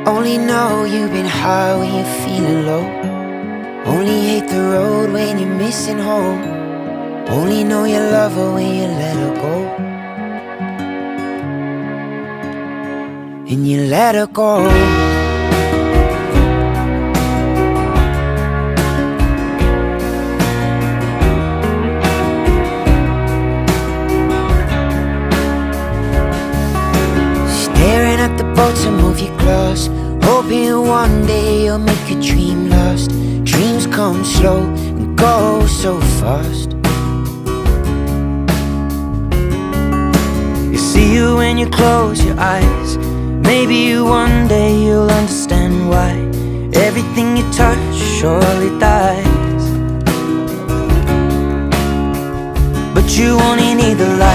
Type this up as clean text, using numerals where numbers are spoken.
Only know you've been high when you're feeling low. Only hate the road when you're missing home. Only know you love her when you let her go. And you let her go. Staring at the bottom of your glass, hoping one day you'll make a dream last. Dreams come slow and go so fast. You see you when you close your eyes. Maybe one day you'll understand why everything you touch surely dies. But you only need the light